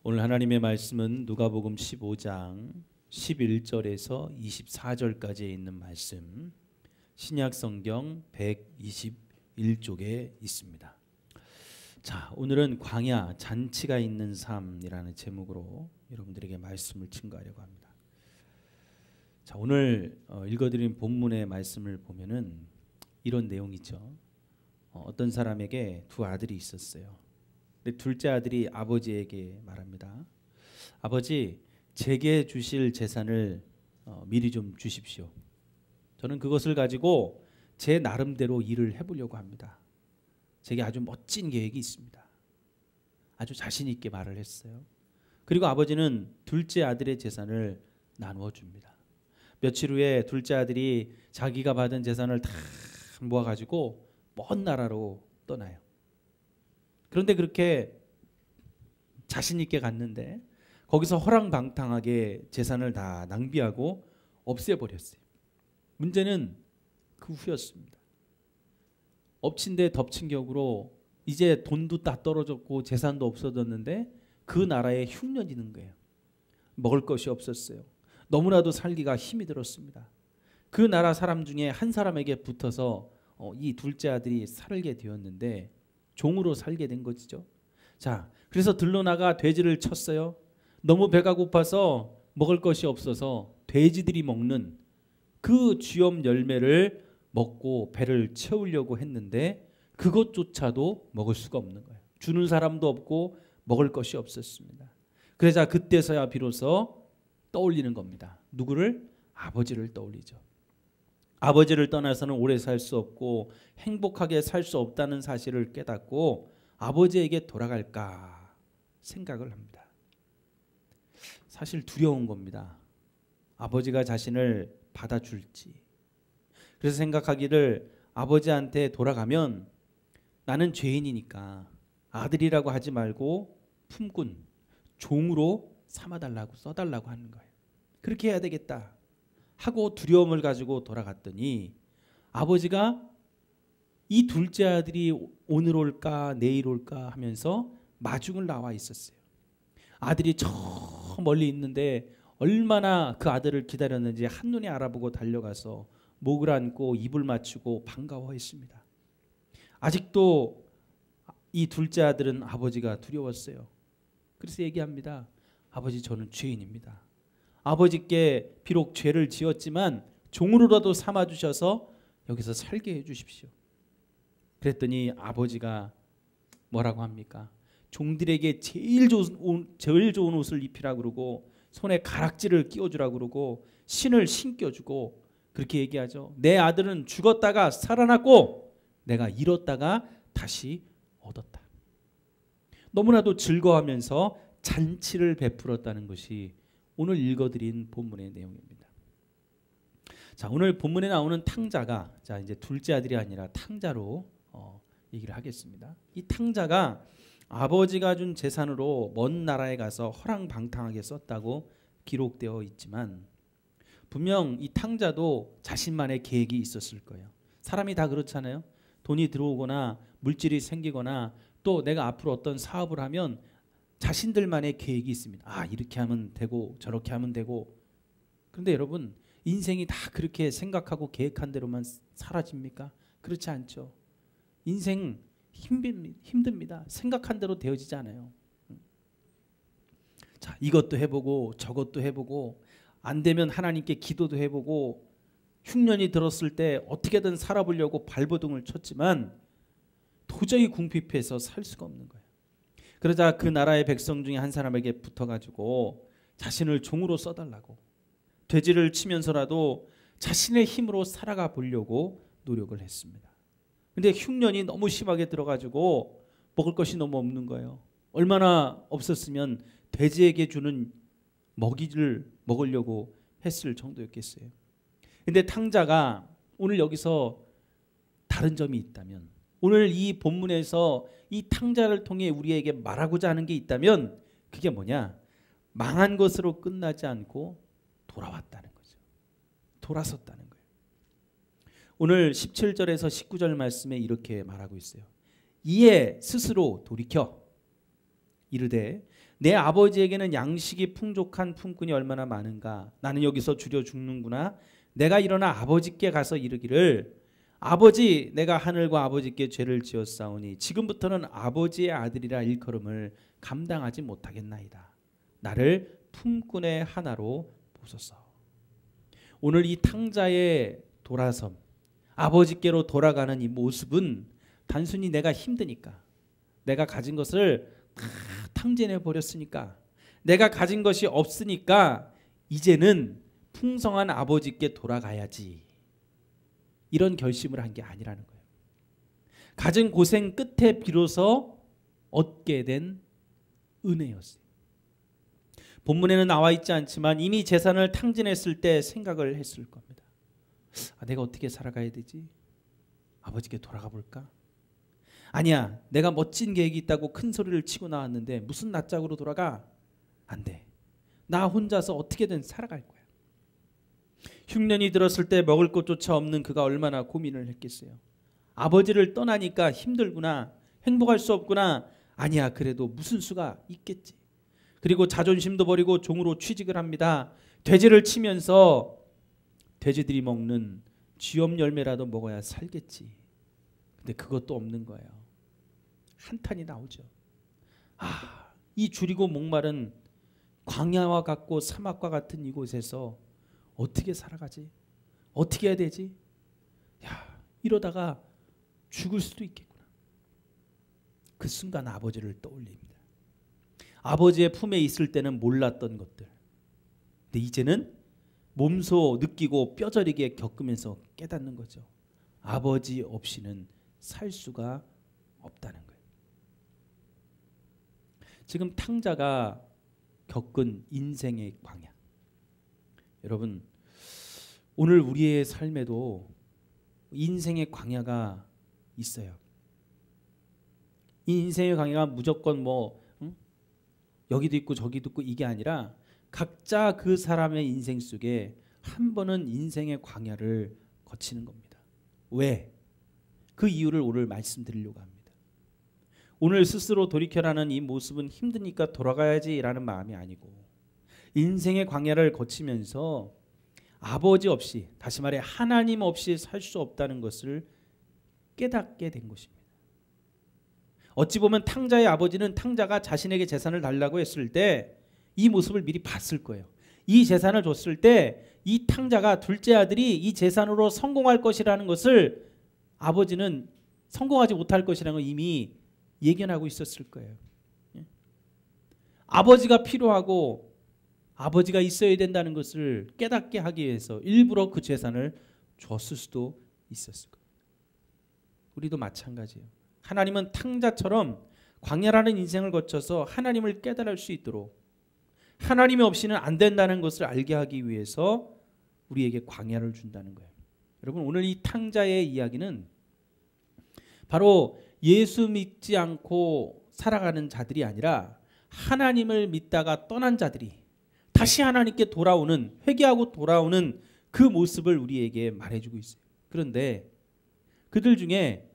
오늘 하나님의 말씀은 누가복음 15장 11절에서 24절까지에 있는 말씀, 신약성경 121쪽에 있습니다. 자, 오늘은 광야 잔치가 있는 삶이라는 제목으로 여러분들에게 말씀을 증거하려고 합니다. 자, 오늘 읽어드린 본문의 말씀을 보면은 이런 내용이죠. 어떤 사람에게 두 아들이 있었어요. 근데 둘째 아들이 아버지에게 말합니다. 아버지, 제게 주실 재산을 미리 좀 주십시오. 저는 그것을 가지고 제 나름대로 일을 해보려고 합니다. 제게 아주 멋진 계획이 있습니다. 아주 자신 있게 말을 했어요. 그리고 아버지는 둘째 아들의 재산을 나누어 줍니다. 며칠 후에 둘째 아들이 자기가 받은 재산을 다 모아가지고 먼 나라로 떠나요. 그런데 그렇게 자신 있게 갔는데 거기서 허랑방탕하게 재산을 다 낭비하고 없애버렸어요. 문제는 그 후였습니다. 엎친 데 덮친 격으로 이제 돈도 다 떨어졌고 재산도 없어졌는데 그 나라에 흉년이는 거예요. 먹을 것이 없었어요. 너무나도 살기가 힘이 들었습니다. 그 나라 사람 중에 한 사람에게 붙어서 이 둘째 아들이 살게 되었는데 종으로 살게 된 것이죠. 자, 그래서 들러나가 돼지를 쳤어요. 너무 배가 고파서 먹을 것이 없어서 돼지들이 먹는 그 쥐엄 열매를 먹고 배를 채우려고 했는데 그것조차도 먹을 수가 없는 거예요. 주는 사람도 없고 먹을 것이 없었습니다. 그러자 그때서야 비로소 떠올리는 겁니다. 누구를? 아버지를 떠올리죠. 아버지를 떠나서는 오래 살 수 없고 행복하게 살 수 없다는 사실을 깨닫고 아버지에게 돌아갈까 생각을 합니다. 사실 두려운 겁니다. 아버지가 자신을 받아줄지. 그래서 생각하기를 아버지한테 돌아가면 나는 죄인이니까 아들이라고 하지 말고 품꾼, 종으로 삼아달라고 써달라고 하는 거예요. 그렇게 해야 되겠다 하고 두려움을 가지고 돌아갔더니 아버지가 이 둘째 아들이 오늘 올까 내일 올까 하면서 마중을 나와 있었어요. 아들이 저 멀리 있는데 얼마나 그 아들을 기다렸는지 한눈에 알아보고 달려가서 목을 안고 입을 맞추고 반가워했습니다. 아직도 이 둘째 아들은 아버지가 두려웠어요. 그래서 얘기합니다. 아버지, 저는 죄인입니다. 아버지께 비록 죄를 지었지만 종으로라도 삼아주셔서 여기서 살게 해주십시오. 그랬더니 아버지가 뭐라고 합니까? 종들에게 제일 좋은 옷을 입히라고 그러고 손에 가락지를 끼워주라고 그러고 신을 신겨주고 그렇게 얘기하죠. 내 아들은 죽었다가 살아났고 내가 잃었다가 다시 얻었다. 너무나도 즐거워하면서 잔치를 베풀었다는 것이 오늘 읽어드린 본문의 내용입니다. 자, 오늘 본문에 나오는 탕자가 자 이제 둘째 아들이 아니라 탕자로 얘기를 하겠습니다. 이 탕자가 아버지가 준 재산으로 먼 나라에 가서 허랑방탕하게 썼다고 기록되어 있지만 분명 이 탕자도 자신만의 계획이 있었을 거예요. 사람이 다 그렇잖아요. 돈이 들어오거나 물질이 생기거나 또 내가 앞으로 어떤 사업을 하면 자신들만의 계획이 있습니다. 아, 이렇게 하면 되고 저렇게 하면 되고. 그런데 여러분, 인생이 다 그렇게 생각하고 계획한 대로만 사라집니까? 그렇지 않죠. 인생 힘듭니다. 생각한 대로 되어지지 않아요. 자, 이것도 해보고 저것도 해보고 안 되면 하나님께 기도도 해보고 흉년이 들었을 때 어떻게든 살아보려고 발버둥을 쳤지만 도저히 궁핍해서 살 수가 없는 거예요. 그러자 그 나라의 백성 중에 한 사람에게 붙어가지고 자신을 종으로 써달라고 돼지를 치면서라도 자신의 힘으로 살아가 보려고 노력을 했습니다. 근데 흉년이 너무 심하게 들어가지고 먹을 것이 너무 없는 거예요. 얼마나 없었으면 돼지에게 주는 먹이를 먹으려고 했을 정도였겠어요. 근데 탕자가 오늘 여기서 다른 점이 있다면, 오늘 이 본문에서 이 탕자를 통해 우리에게 말하고자 하는 게 있다면 그게 뭐냐? 망한 것으로 끝나지 않고 돌아왔다는 거죠. 돌아섰다는 거예요. 오늘 17절에서 19절 말씀에 이렇게 말하고 있어요. 이에 스스로 돌이켜 이르되 내 아버지에게는 양식이 풍족한 품꾼이 얼마나 많은가. 나는 여기서 주려 죽는구나. 내가 일어나 아버지께 가서 이르기를 아버지, 내가 하늘과 아버지께 죄를 지었사오니 지금부터는 아버지의 아들이라 일컬음을 감당하지 못하겠나이다. 나를 품꾼의 하나로 보소서. 오늘 이 탕자의 돌아섬, 아버지께로 돌아가는 이 모습은 단순히 내가 힘드니까, 내가 가진 것을 다 탕진해 버렸으니까, 내가 가진 것이 없으니까 이제는 풍성한 아버지께 돌아가야지, 이런 결심을 한 게 아니라는 거예요. 가진 고생 끝에 비로소 얻게 된 은혜였어요. 본문에는 나와 있지 않지만 이미 재산을 탕진했을 때 생각을 했을 겁니다. 내가 어떻게 살아가야 되지? 아버지께 돌아가 볼까? 아니야, 내가 멋진 계획이 있다고 큰 소리를 치고 나왔는데 무슨 낯짝으로 돌아가? 안 돼. 나 혼자서 어떻게든 살아갈 거야. 흉년이 들었을 때 먹을 것조차 없는 그가 얼마나 고민을 했겠어요. 아버지를 떠나니까 힘들구나, 행복할 수 없구나. 아니야, 그래도 무슨 수가 있겠지. 그리고 자존심도 버리고 종으로 취직을 합니다. 돼지를 치면서 돼지들이 먹는 쥐엄 열매라도 먹어야 살겠지. 근데 그것도 없는 거예요. 한탄이 나오죠. 이 줄이고 목마른 광야와 같고 사막과 같은 이곳에서 어떻게 살아가지? 어떻게 해야 되지? 이러다가 죽을 수도 있겠구나. 그 순간 아버지를 떠올립니다. 아버지의 품에 있을 때는 몰랐던 것들, 근데 이제는 몸소 느끼고 뼈저리게 겪으면서 깨닫는 거죠. 아버지 없이는 살 수가 없다는 거예요. 지금 탕자가 겪은 인생의 광야, 여러분, 오늘 우리의 삶에도 인생의 광야가 있어요. 이 인생의 광야가 무조건 여기도 있고 저기도 있고 이게 아니라 각자 그 사람의 인생 속에 한 번은 인생의 광야를 거치는 겁니다. 왜? 그 이유를 오늘 말씀드리려고 합니다. 오늘 스스로 돌이켜라는 이 모습은 힘드니까 돌아가야지라는 마음이 아니고, 인생의 광야를 거치면서 아버지 없이, 다시 말해 하나님 없이 살 수 없다는 것을 깨닫게 된 것입니다. 어찌 보면 탕자의 아버지는 탕자가 자신에게 재산을 달라고 했을 때 이 모습을 미리 봤을 거예요. 이 재산을 줬을 때 이 탕자가, 둘째 아들이 이 재산으로 성공할 것이라는 것을 아버지는 성공하지 못할 것이라는 걸 이미 예견하고 있었을 거예요. 아버지가 필요하고 아버지가 있어야 된다는 것을 깨닫게 하기 위해서 일부러 그 재산을 줬을 수도 있었을 거예요. 우리도 마찬가지예요. 하나님은 탕자처럼 광야라는 인생을 거쳐서 하나님을 깨달을 수 있도록, 하나님이 없이는 안 된다는 것을 알게 하기 위해서 우리에게 광야를 준다는 거예요. 여러분, 오늘 이 탕자의 이야기는 바로 예수 믿지 않고 살아가는 자들이 아니라 하나님을 믿다가 떠난 자들이 다시 하나님께 돌아오는, 회개하고 돌아오는 그 모습을 우리에게 말해주고 있어요. 그런데 그들 중에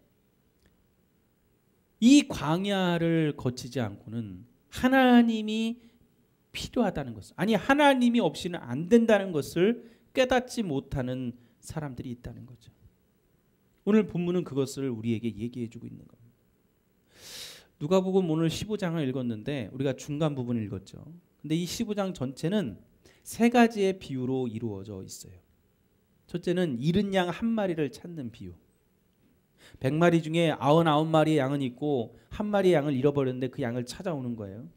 이 광야를 거치지 않고는 하나님이 필요하다는 것을, 아니 하나님이 없이는 안 된다는 것을 깨닫지 못하는 사람들이 있다는 거죠. 오늘 본문은 그것을 우리에게 얘기해 주고 있는 겁니다. 누가복음 오늘 15장을 읽었는데 우리가 중간 부분을 읽었죠. 근데 이 15장 전체는 세 가지의 비유로 이루어져 있어요. 첫째는 잃은 양 한 마리를 찾는 비유. 100마리 중에 99마리의 양은 있고 한 마리의 양을 잃어버렸는데 그 양을 찾아오는 거예요.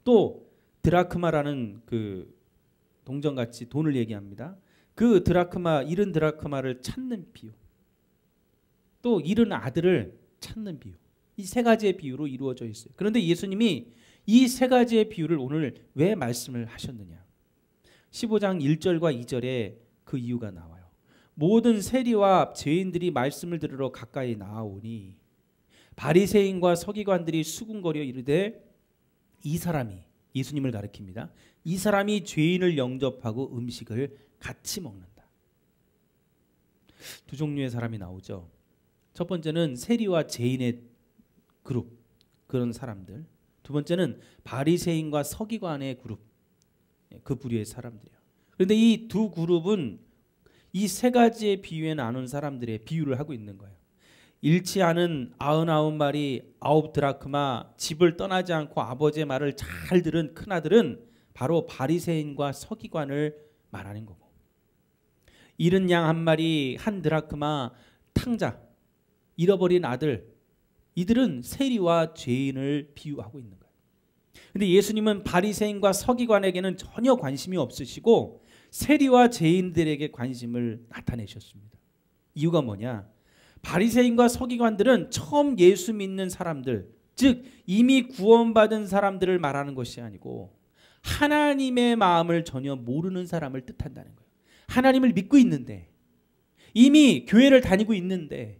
또 드라크마라는 그 동전같이 돈을 얘기합니다. 그 드라크마, 잃은 드라크마를 찾는 비유. 또 잃은 아들을 찾는 비유. 이 세 가지의 비유로 이루어져 있어요. 그런데 예수님이 이 세 가지의 비유를 오늘 왜 말씀을 하셨느냐? 15장 1절과 2절에 그 이유가 나와요. 모든 세리와 죄인들이 말씀을 들으러 가까이 나아오니 바리새인과 서기관들이 수군거려 이르되 이 사람이, 예수님을 가리킵니다. 이 사람이 죄인을 영접하고 음식을 같이 먹는다. 두 종류의 사람이 나오죠. 첫 번째는 세리와 죄인의 그룹, 그런 사람들. 두 번째는 바리새인과 서기관의 그룹, 그 부류의 사람들이에요. 그런데 이 두 그룹은 이 세 가지의 비유에 나눈 사람들의 비유를 하고 있는 거예요. 잃지 않은 99마리 9드라크마, 집을 떠나지 않고 아버지의 말을 잘 들은 큰아들은 바로 바리새인과 서기관을 말하는 거고, 잃은 양 1마리 1드라크마, 탕자, 잃어버린 아들, 이들은 세리와 죄인을 비유하고 있는 거예요. 그런데 예수님은 바리새인과 서기관에게는 전혀 관심이 없으시고 세리와 죄인들에게 관심을 나타내셨습니다. 이유가 뭐냐? 바리새인과 서기관들은 처음 예수 믿는 사람들, 즉 이미 구원받은 사람들을 말하는 것이 아니고 하나님의 마음을 전혀 모르는 사람을 뜻한다는 거예요. 하나님을 믿고 있는데, 이미 교회를 다니고 있는데,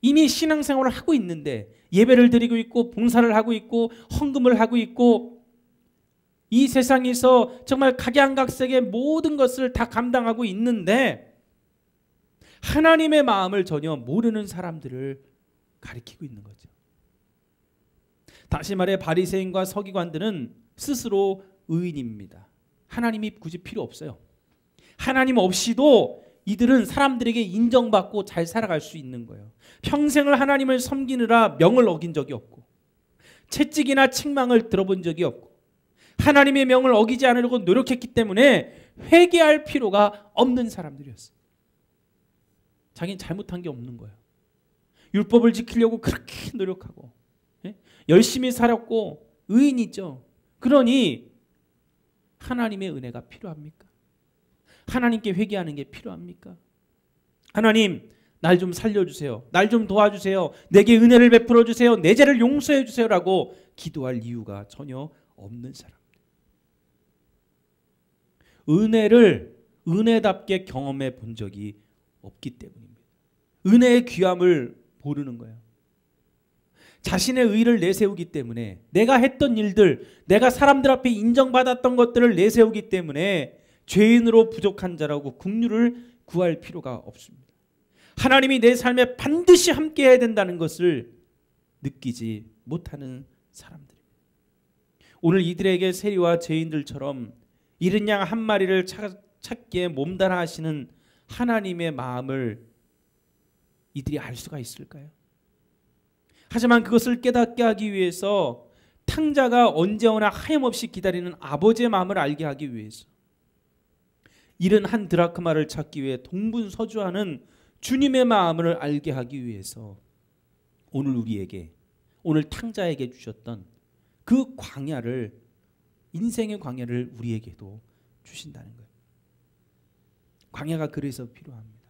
이미 신앙생활을 하고 있는데, 예배를 드리고 있고 봉사를 하고 있고 헌금을 하고 있고 이 세상에서 정말 각양각색의 모든 것을 다 감당하고 있는데 하나님의 마음을 전혀 모르는 사람들을 가리키고 있는 거죠. 다시 말해 바리새인과 서기관들은 스스로 의인입니다. 하나님이 굳이 필요 없어요. 하나님 없이도 이들은 사람들에게 인정받고 잘 살아갈 수 있는 거예요. 평생을 하나님을 섬기느라 명을 어긴 적이 없고 채찍이나 책망을 들어본 적이 없고 하나님의 명을 어기지 않으려고 노력했기 때문에 회개할 필요가 없는 사람들이었어요. 자기는 잘못한 게 없는 거예요. 율법을 지키려고 그렇게 노력하고 열심히 살았고 의인이죠. 그러니 하나님의 은혜가 필요합니까? 하나님께 회개하는 게 필요합니까? 하나님, 날 좀 살려주세요. 날 좀 도와주세요. 내게 은혜를 베풀어 주세요. 내 죄를 용서해 주세요 라고 기도할 이유가 전혀 없는 사람. 은혜를 은혜답게 경험해 본 적이 없기 때문입니다. 은혜의 귀함을 모르는 거예요. 자신의 의를 내세우기 때문에, 내가 했던 일들, 내가 사람들 앞에 인정받았던 것들을 내세우기 때문에 죄인으로 부족한 자라고 긍휼을 구할 필요가 없습니다. 하나님이 내 삶에 반드시 함께 해야 된다는 것을 느끼지 못하는 사람들입니다. 오늘 이들에게 세리와 죄인들처럼 잃은 양 1마리를 찾기에 몸달아 하시는 하나님의 마음을 이들이 알 수가 있을까요? 하지만 그것을 깨닫게 하기 위해서 탕자가 언제 오나 하염없이 기다리는 아버지의 마음을 알게 하기 위해서, 잃은 1드라크마를 찾기 위해 동분서주하는 주님의 마음을 알게 하기 위해서 오늘 우리에게, 오늘 탕자에게 주셨던 그 광야를, 인생의 광야를 우리에게도 주신다는 거예요. 광야가 그래서 필요합니다.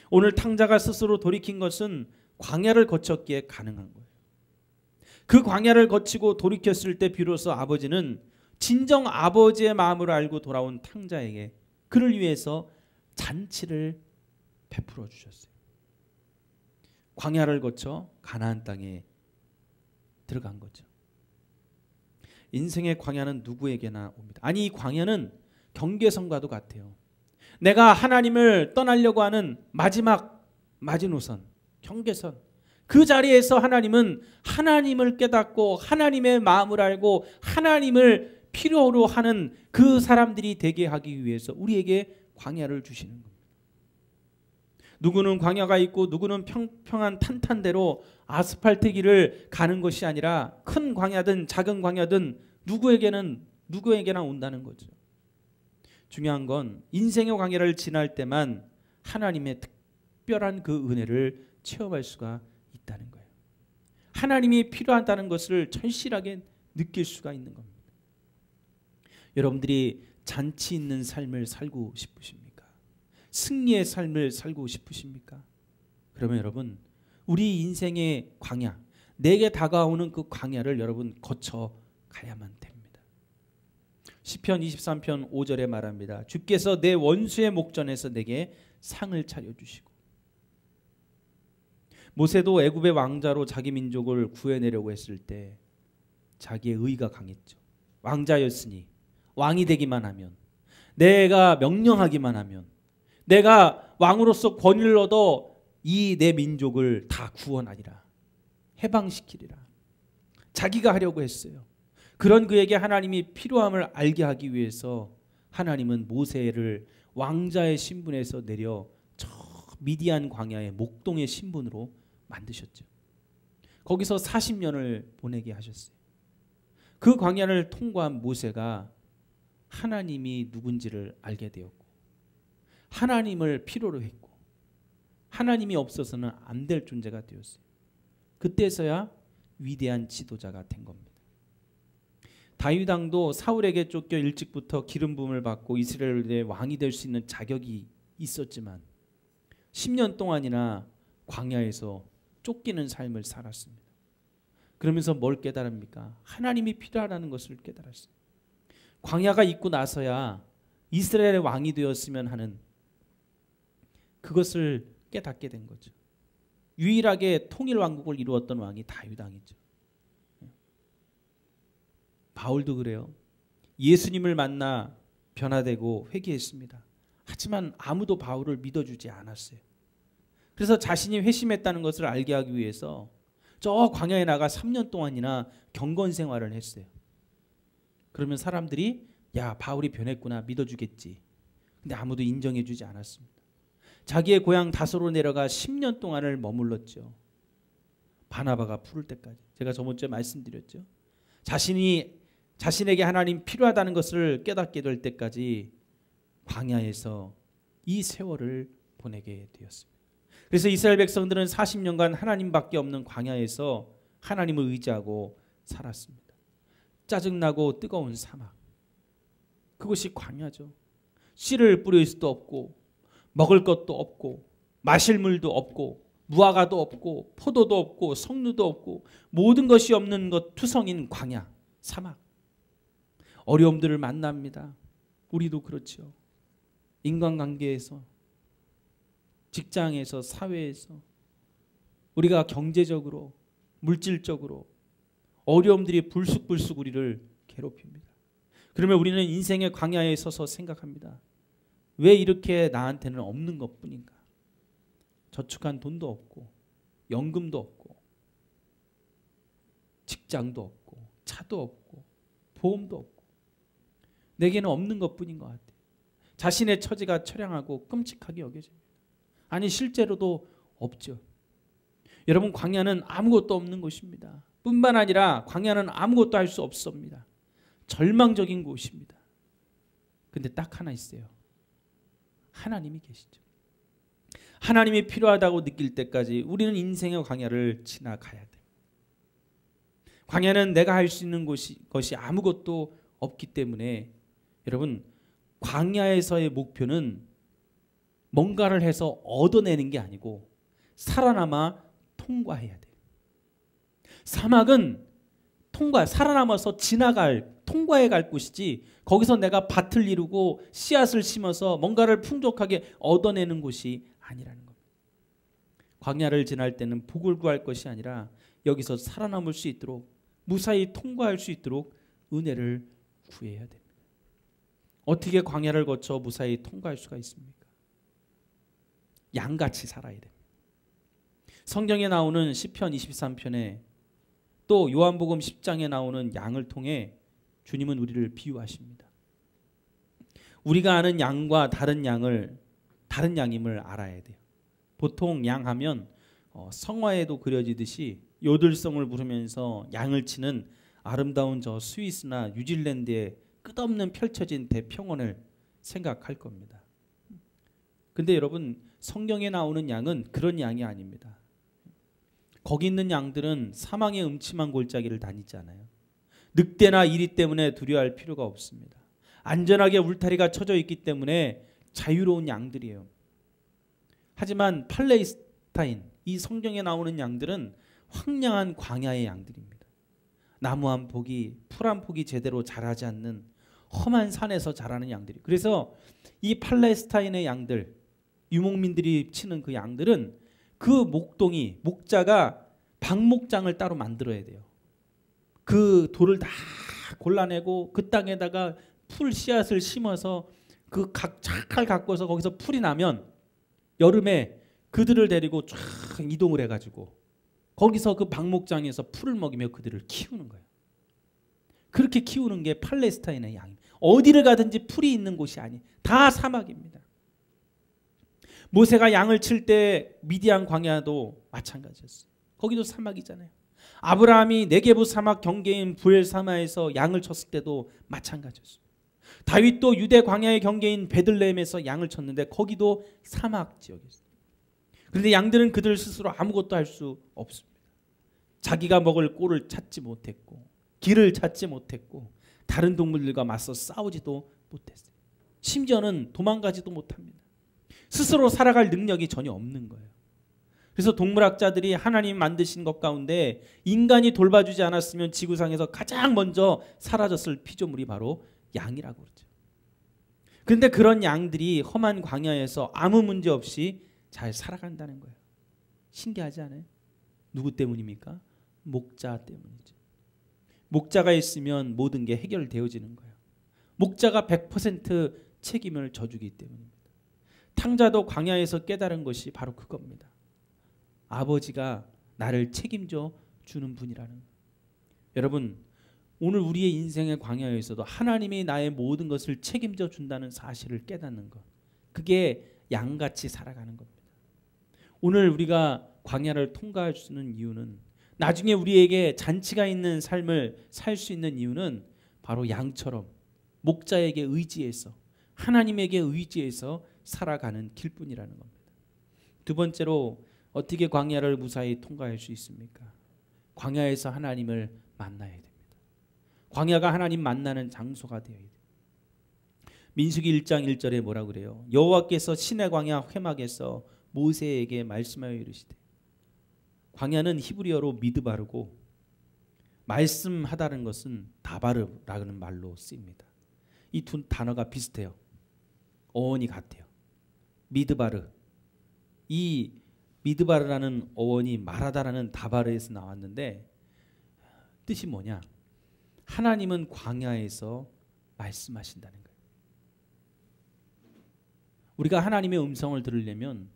오늘 탕자가 스스로 돌이킨 것은 광야를 거쳤기에 가능한 거예요. 그 광야를 거치고 돌이켰을 때 비로소 아버지는 진정 아버지의 마음을 알고 돌아온 탕자에게 그를 위해서 잔치를 베풀어 주셨어요. 광야를 거쳐 가나안 땅에 들어간 거죠. 인생의 광야는 누구에게나 옵니다. 아니, 이 광야는 경계선과도 같아요. 내가 하나님을 떠나려고 하는 마지막 마지노선, 경계선, 그 자리에서 하나님은 하나님을 깨닫고 하나님의 마음을 알고 하나님을 필요로 하는 그 사람들이 되게 하기 위해서 우리에게 광야를 주시는 겁니다. 누구는 광야가 있고 누구는 평평한 탄탄대로 아스팔트 길을 가는 것이 아니라 큰 광야든 작은 광야든 누구에게나 온다는 거죠. 중요한 건 인생의 광야를 지날 때만 하나님의 특별한 그 은혜를 체험할 수가 있다는 거예요. 하나님이 필요하다는 것을 절실하게 느낄 수가 있는 겁니다. 여러분들이 잔치 있는 삶을 살고 싶으십니까? 승리의 삶을 살고 싶으십니까? 그러면 여러분, 우리 인생의 광야, 내게 다가오는 그 광야를 여러분 거쳐 가야만 됩니다. 시편 23편 5절에 말합니다. 주께서 내 원수의 목전에서 내게 상을 차려주시고. 모세도 애굽의 왕자로 자기 민족을 구해내려고 했을 때 자기의 의가 강했죠. 왕자였으니, 왕이 되기만 하면, 내가 명령하기만 하면, 내가 왕으로서 권위를 얻어 이 내 민족을 다 구원하리라, 해방시키리라. 자기가 하려고 했어요. 그런 그에게 하나님이 필요함을 알게 하기 위해서 하나님은 모세를 왕자의 신분에서 내려 저 미디안 광야의 목동의 신분으로 만드셨죠. 거기서 40년을 보내게 하셨어요. 그 광야를 통과한 모세가 하나님이 누군지를 알게 되었고 하나님을 필요로 했고 하나님이 없어서는 안 될 존재가 되었어요. 그때서야 위대한 지도자가 된 겁니다. 다윗 왕도 사울에게 쫓겨 일찍부터 기름 부음을 받고 이스라엘의 왕이 될 수 있는 자격이 있었지만 10년 동안이나 광야에서 쫓기는 삶을 살았습니다. 그러면서 뭘 깨달습니까? 하나님이 필요하다는 것을 깨달았어요. 광야가 있고 나서야 이스라엘의 왕이 되었으면 하는 그것을 깨닫게 된 거죠. 유일하게 통일 왕국을 이루었던 왕이 다윗 왕이죠. 바울도 그래요. 예수님을 만나 변화되고 회개했습니다. 하지만 아무도 바울을 믿어주지 않았어요. 그래서 자신이 회심했다는 것을 알게 하기 위해서 저 광야에 나가 3년 동안이나 경건 생활을 했어요. 그러면 사람들이 야, 바울이 변했구나 믿어주겠지. 근데 아무도 인정해주지 않았습니다. 자기의 고향 다소로 내려가 10년 동안을 머물렀죠. 바나바가 부를 때까지. 제가 저번 주에 말씀드렸죠. 자신에게 하나님 필요하다는 것을 깨닫게 될 때까지 광야에서 이 세월을 보내게 되었습니다. 그래서 이스라엘 백성들은 40년간 하나님밖에 없는 광야에서 하나님을 의지하고 살았습니다. 짜증나고 뜨거운 사막. 그것이 광야죠. 씨를 뿌릴 수도 없고 먹을 것도 없고 마실 물도 없고 무화과도 없고 포도도 없고 석류도 없고 모든 것이 없는 것 투성인 광야, 사막. 어려움들을 만납니다. 우리도 그렇죠. 인간관계에서, 직장에서, 사회에서 우리가 경제적으로, 물질적으로 어려움들이 불쑥불쑥 우리를 괴롭힙니다. 그러면 우리는 인생의 광야에 서서 생각합니다. 왜 이렇게 나한테는 없는 것뿐인가? 저축한 돈도 없고 연금도 없고 직장도 없고 차도 없고 보험도 없고 내게는 없는 것뿐인 것 같아요. 자신의 처지가 처량하고 끔찍하게 여겨집니다. 아니 실제로도 없죠. 여러분 광야는 아무것도 없는 곳입니다. 뿐만 아니라 광야는 아무것도 할 수 없습니다. 절망적인 곳입니다. 근데 딱 하나 있어요. 하나님이 계시죠. 하나님이 필요하다고 느낄 때까지 우리는 인생의 광야를 지나가야 돼요. 광야는 내가 할 수 있는 것이 아무것도 없기 때문에 여러분 광야에서의 목표는 뭔가를 해서 얻어내는 게 아니고 살아남아 통과해야 돼요. 사막은 살아남아서 통과해 갈 곳이지 거기서 내가 밭을 이루고 씨앗을 심어서 뭔가를 풍족하게 얻어내는 곳이 아니라는 겁니다. 광야를 지날 때는 복을 구할 것이 아니라 여기서 살아남을 수 있도록 무사히 통과할 수 있도록 은혜를 구해야 됩니다. 어떻게 광야를 거쳐 무사히 통과할 수가 있습니까? 양같이 살아야 됩니다. 성경에 나오는 시편 23편에 또 요한복음 10장에 나오는 양을 통해 주님은 우리를 비유하십니다. 우리가 아는 양과 다른 양임을 알아야 돼요. 보통 양하면 성화에도 그려지듯이 요들성을 부르면서 양을 치는 아름다운 저 스위스나 뉴질랜드의 끝없는 펼쳐진 대평원을 생각할 겁니다. 근데 여러분 성경에 나오는 양은 그런 양이 아닙니다. 거기 있는 양들은 사망의 음침한 골짜기를 다니잖아요. 늑대나 이리 때문에 두려워할 필요가 없습니다. 안전하게 울타리가 쳐져 있기 때문에 자유로운 양들이에요. 하지만 팔레스타인, 이 성경에 나오는 양들은 황량한 광야의 양들입니다. 나무 한 폭이, 풀 한 폭이 제대로 자라지 않는 험한 산에서 자라는 양들이. 그래서 이 팔레스타인의 양들, 유목민들이 치는 그 양들은 그 목자가 방목장을 따로 만들어야 돼요. 그 돌을 다 골라내고 그 땅에다가 풀 씨앗을 심어서 그 착칼 갖고서 거기서 풀이 나면 여름에 그들을 데리고 쫙 이동을 해가지고 거기서 그 방목장에서 풀을 먹이며 그들을 키우는 거예요. 그렇게 키우는 게 팔레스타인의 양입니다. 어디를 가든지 풀이 있는 곳이 아니에요. 다 사막입니다. 모세가 양을 칠 때 미디안 광야도 마찬가지였어요. 거기도 사막이잖아요. 아브라함이 네게부 사막 경계인 부엘사마에서 양을 쳤을 때도 마찬가지였어요. 다윗도 유대 광야의 경계인 베들레헴에서 양을 쳤는데 거기도 사막 지역이었어요. 그런데 양들은 그들 스스로 아무것도 할 수 없습니다. 자기가 먹을 꼴을 찾지 못했고 길을 찾지 못했고 다른 동물들과 맞서 싸우지도 못했어요. 심지어는 도망가지도 못합니다. 스스로 살아갈 능력이 전혀 없는 거예요. 그래서 동물학자들이 하나님 만드신 것 가운데 인간이 돌봐주지 않았으면 지구상에서 가장 먼저 사라졌을 피조물이 바로 양이라고 그러죠. 그런데 그런 양들이 험한 광야에서 아무 문제 없이 잘 살아간다는 거예요. 신기하지 않아요? 누구 때문입니까? 목자 때문이죠. 목자가 있으면 모든 게 해결되어지는 거예요. 목자가 100% 책임을 져주기 때문입니다. 탕자도 광야에서 깨달은 것이 바로 그겁니다. 아버지가 나를 책임져 주는 분이라는 거예요. 여러분, 오늘 우리의 인생의 광야에서도 하나님이 나의 모든 것을 책임져 준다는 사실을 깨닫는 것, 그게 양같이 살아가는 겁니다. 오늘 우리가 광야를 통과할 수 있는 이유는, 나중에 우리에게 잔치가 있는 삶을 살 수 있는 이유는 바로 양처럼 목자에게 의지해서, 하나님에게 의지해서 살아가는 길뿐이라는 겁니다. 두 번째로 어떻게 광야를 무사히 통과할 수 있습니까? 광야에서 하나님을 만나야 됩니다. 광야가 하나님 만나는 장소가 되어야 돼요. 민수기 1장 1절에 뭐라고 그래요? 여호와께서 시내 광야 회막에서 모세에게 말씀하여 이르시되. 광야는 히브리어로 미드바르고 말씀하다는 것은 다바르라는 말로 쓰입니다. 이 두 단어가 비슷해요. 어원이 같아요. 미드바르. 이 미드바르라는 어원이 말하다라는 다바르에서 나왔는데 뜻이 뭐냐? 하나님은 광야에서 말씀하신다는 거예요. 우리가 하나님의 음성을 들으려면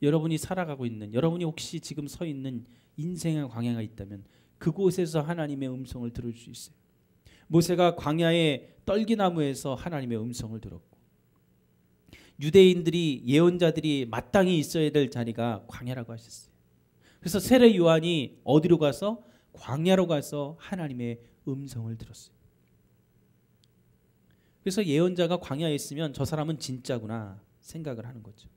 여러분이 살아가고 있는, 여러분이 혹시 지금 서 있는 인생의 광야가 있다면 그곳에서 하나님의 음성을 들을 수 있어요. 모세가 광야의 떨기나무에서 하나님의 음성을 들었고, 유대인들이, 예언자들이 마땅히 있어야 될 자리가 광야라고 하셨어요. 그래서 세례 요한이 어디로 가서? 광야로 가서 하나님의 음성을 들었어요. 그래서 예언자가 광야에 있으면 저 사람은 진짜구나 생각을 하는 거죠.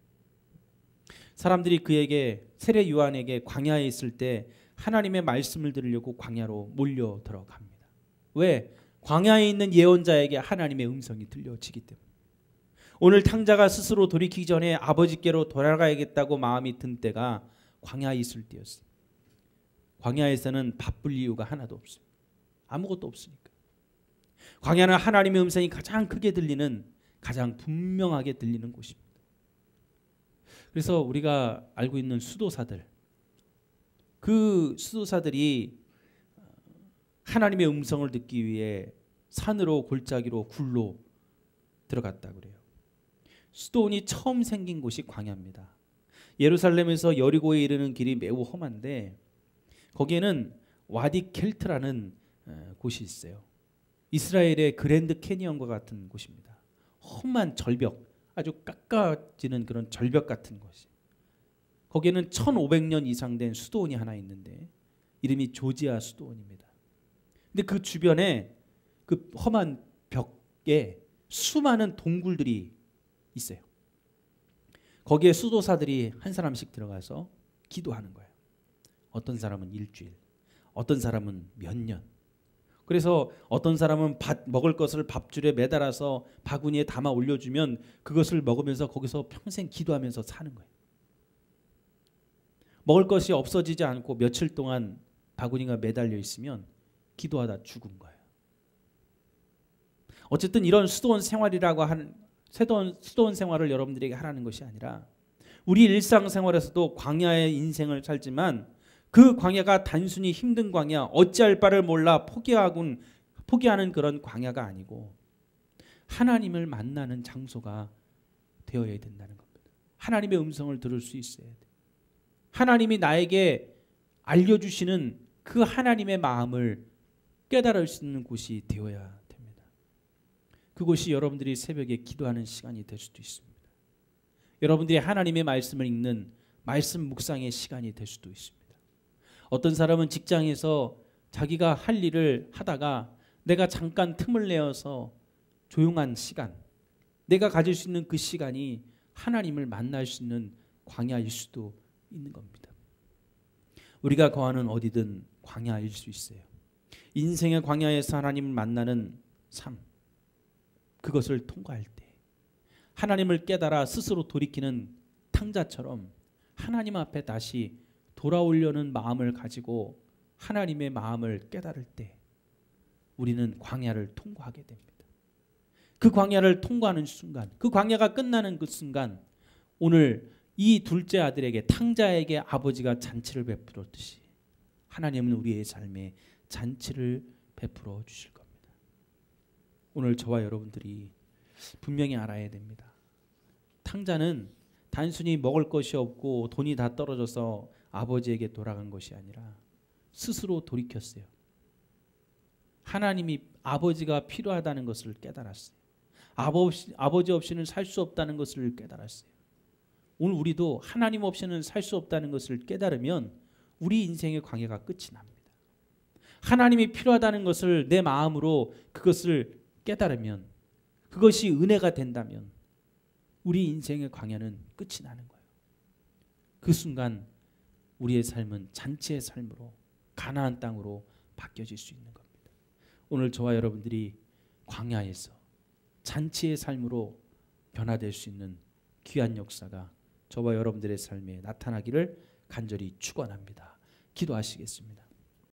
사람들이 그에게, 세례 요한에게 광야에 있을 때 하나님의 말씀을 들으려고 광야로 몰려 들어갑니다. 왜? 광야에 있는 예언자에게 하나님의 음성이 들려지기 때문에. 오늘 탕자가 스스로 돌이키기 전에 아버지께로 돌아가야겠다고 마음이 든 때가 광야에 있을 때였어요. 광야에서는 바쁠 이유가 하나도 없어요. 아무것도 없으니까. 광야는 하나님의 음성이 가장 크게 들리는, 가장 분명하게 들리는 곳입니다. 그래서 우리가 알고 있는 수도사들, 그 수도사들이 하나님의 음성을 듣기 위해 산으로, 골짜기로, 굴로 들어갔다 그래요. 수도원이 처음 생긴 곳이 광야입니다. 예루살렘에서 여리고에 이르는 길이 매우 험한데 거기에는 와디 켈트라는 곳이 있어요. 이스라엘의 그랜드 캐니언과 같은 곳입니다. 험한 절벽, 아주 깎아지는 그런 절벽 같은 곳이. 거기에는 1500년 이상 된 수도원이 하나 있는데 이름이 조지아 수도원입니다. 근데 그 주변에 그 험한 벽에 수많은 동굴들이 있어요. 거기에 수도사들이 한 사람씩 들어가서 기도하는 거예요. 어떤 사람은 일주일, 어떤 사람은 몇 년. 그래서 어떤 사람은 먹을 것을 밥줄에 매달아서 바구니에 담아 올려주면 그것을 먹으면서 거기서 평생 기도하면서 사는 거예요. 먹을 것이 없어지지 않고 며칠 동안 바구니가 매달려 있으면 기도하다 죽은 거예요. 어쨌든 이런 수도원 생활이라고 하는, 수도원 생활을 여러분들에게 하라는 것이 아니라 우리 일상생활에서도 광야의 인생을 살지만 그 광야가 단순히 힘든 광야, 어찌할 바를 몰라 포기하는 그런 광야가 아니고 하나님을 만나는 장소가 되어야 된다는 겁니다. 하나님의 음성을 들을 수 있어야 돼요. 하나님이 나에게 알려주시는 그 하나님의 마음을 깨달을 수 있는 곳이 되어야 됩니다. 그곳이 여러분들이 새벽에 기도하는 시간이 될 수도 있습니다. 여러분들이 하나님의 말씀을 읽는 말씀 묵상의 시간이 될 수도 있습니다. 어떤 사람은 직장에서 자기가 할 일을 하다가 내가 잠깐 틈을 내어서 조용한 시간, 내가 가질 수 있는 그 시간이 하나님을 만날 수 있는 광야일 수도 있는 겁니다. 우리가 거하는 어디든 광야일 수 있어요. 인생의 광야에서 하나님을 만나는 삶, 그것을 통과할 때 하나님을 깨달아 스스로 돌이키는 탕자처럼 하나님 앞에 다시 돌아오려는 마음을 가지고 하나님의 마음을 깨달을 때 우리는 광야를 통과하게 됩니다. 그 광야를 통과하는 순간, 그 광야가 끝나는 그 순간, 오늘 이 둘째 아들에게, 탕자에게 아버지가 잔치를 베풀었듯이 하나님은 우리의 삶에 잔치를 베풀어 주실 겁니다. 오늘 저와 여러분들이 분명히 알아야 됩니다. 탕자는 단순히 먹을 것이 없고 돈이 다 떨어져서 아버지에게 돌아간 것이 아니라 스스로 돌이켰어요. 하나님이, 아버지가 필요하다는 것을 깨달았어요. 아버지 없이는 살 수 없다는 것을 깨달았어요. 오늘 우리도 하나님 없이는 살 수 없다는 것을 깨달으면 우리 인생의 광야가 끝이 납니다. 하나님이 필요하다는 것을 내 마음으로 그것을 깨달으면, 그것이 은혜가 된다면 우리 인생의 광야는 끝이 나는 거예요. 그 순간 우리의 삶은 잔치의 삶으로, 가나안 땅으로 바뀌어질 수 있는 겁니다. 오늘 저와 여러분들이 광야에서 잔치의 삶으로 변화될 수 있는 귀한 역사가 저와 여러분들의 삶에 나타나기를 간절히 축원합니다. 기도하시겠습니다.